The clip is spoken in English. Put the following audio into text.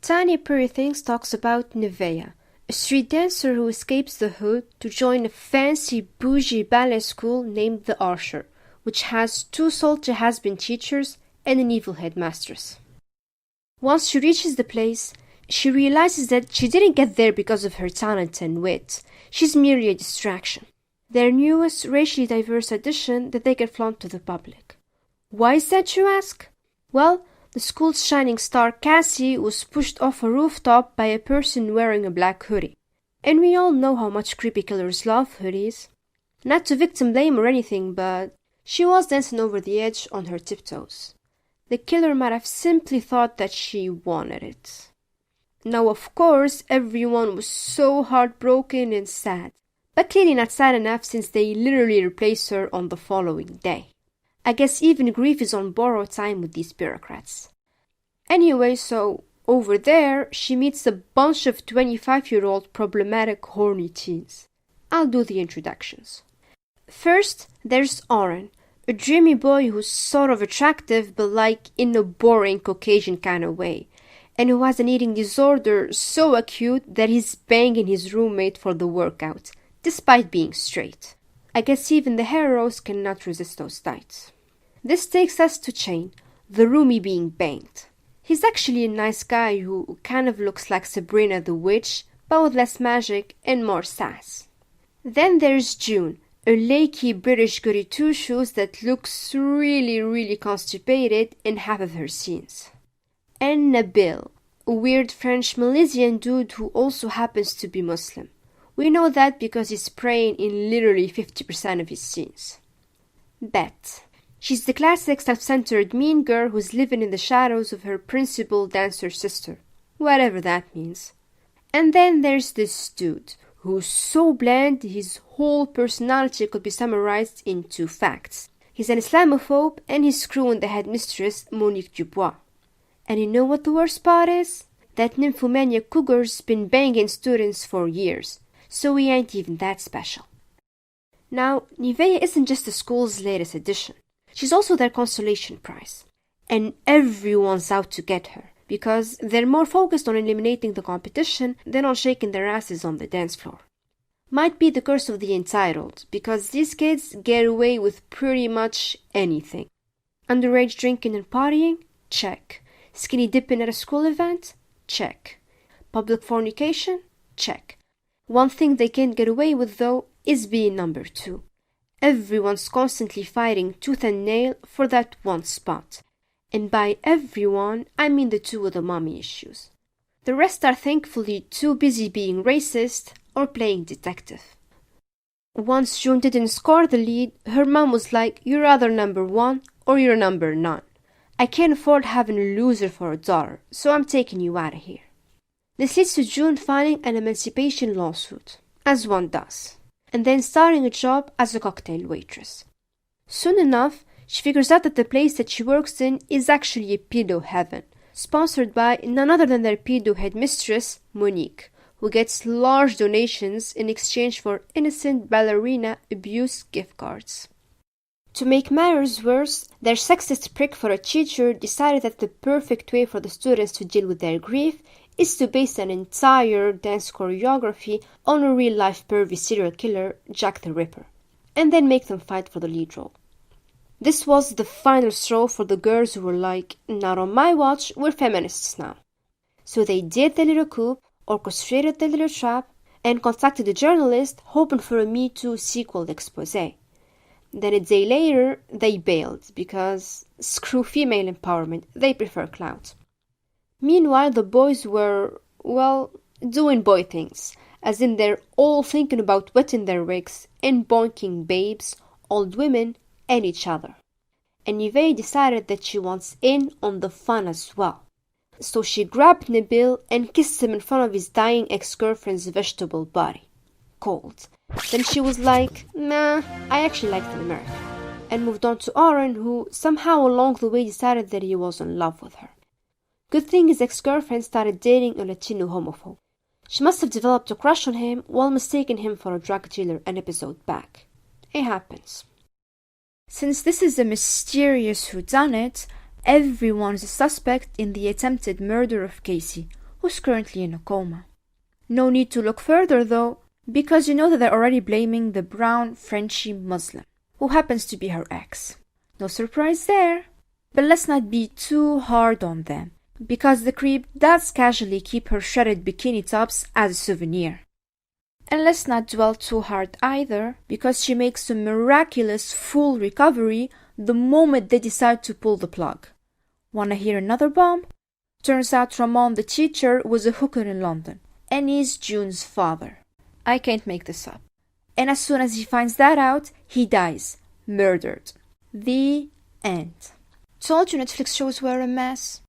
Tiny Pretty Things talks about Nevaeh, a street dancer who escapes the hood to join a fancy bougie ballet school named the Archer, which has 2 sultry has-been teachers and an evil headmistress. Once she reaches the place, she realizes that she didn't get there because of her talent and wit. She's merely a distraction. Their newest racially diverse addition that they can flaunt to the public. Why is that, you ask? Well, the school's shining star Cassie was pushed off a rooftop by a person wearing a black hoodie. And we all know how much creepy killers love hoodies. Not to victim blame or anything, but she was dancing over the edge on her tiptoes. The killer might have simply thought that she wanted it. Now, of course, everyone was so heartbroken and sad. But clearly not sad enough since they literally replaced her on the following day. I guess even grief is on borrowed time with these bureaucrats. Anyway, so over there, she meets a bunch of 25-year-old problematic horny teens. I'll do the introductions. First, there's Oren, a dreamy boy who's sort of attractive but like in a boring Caucasian kind of way, and who has an eating disorder so acute that he's banging his roommate for the workout, despite being straight. I guess even the heroes cannot resist those tights. This takes us to Chain, the roomie being banged. He's actually a nice guy who kind of looks like Sabrina the Witch, but with less magic and more sass. Then there's June, a lakey British goody two-shoes that looks really constipated in half of her scenes. And Nabil, a weird French Malaysian dude who also happens to be Muslim. We know that because he's praying in literally 50% of his scenes. Beth. She's the classic self-centered mean girl who's living in the shadows of her principal dancer sister, whatever that means. And then there's this dude, who's so bland his whole personality could be summarized in 2 facts. He's an Islamophobe and he's screwing the headmistress, Monique Dubois. And you know what the worst part is? That nymphomaniac cougar's been banging students for years, so he ain't even that special. Now, Nevaeh isn't just the school's latest addition. She's also their consolation prize. And everyone's out to get her, because they're more focused on eliminating the competition than on shaking their asses on the dance floor. Might be the curse of the entitled, because these kids get away with pretty much anything. Underage drinking and partying? Check. Skinny dipping at a school event? Check. Public fornication? Check. One thing they can't get away with, though, is being number 2. Everyone's constantly fighting tooth and nail for that one spot. And by everyone, I mean the 2 with the mommy issues. The rest are thankfully too busy being racist or playing detective. Once June didn't score the lead, her mom was like, "You're either number 1 or you're number none. I can't afford having a loser for a daughter, so I'm taking you out of here." This leads to June filing an emancipation lawsuit, as one does, and then starting a job as a cocktail waitress. Soon enough, she figures out that the place that she works in is actually a pedo heaven, sponsored by none other than their pedo headmistress, Monique, who gets large donations in exchange for innocent ballerina abuse gift cards. To make matters worse, their sexist prick for a teacher decided that the perfect way for the students to deal with their grief is to base an entire dance choreography on a real-life pervy serial killer, Jack the Ripper, and then make them fight for the lead role. This was the final straw for the girls who were like, "Not on my watch, we're feminists now." So they did the little coup, orchestrated the little trap, and contacted a journalist hoping for a Me Too sequel expose. Then a day later, they bailed because screw female empowerment, they prefer clout. Meanwhile, the boys were, well, doing boy things, as in they're all thinking about wetting their wigs and boinking babes, old women, and each other. And Nevaeh decided that she wants in on the fun as well. So she grabbed Nabil and kissed him in front of his dying ex-girlfriend's vegetable body. Cold. Then she was like, "Nah, I actually like America," and moved on to Oren, who somehow along the way decided that he was in love with her. Good thing his ex-girlfriend started dating a Latino homophobe. She must have developed a crush on him while mistaking him for a drug dealer an episode back. It happens. Since this is a mysterious whodunit, everyone is a suspect in the attempted murder of Casey, who's currently in a coma. No need to look further though, because you know that they're already blaming the brown Frenchy Muslim, who happens to be her ex. No surprise there. But let's not be too hard on them, because the creep does casually keep her shredded bikini tops as a souvenir. And let's not dwell too hard either, because she makes a miraculous full recovery the moment they decide to pull the plug. Wanna hear another bomb? Turns out Ramon the teacher was a hooker in London, and he's June's father. I can't make this up. And as soon as he finds that out, he dies. Murdered. The end. Told you Netflix shows were a mess.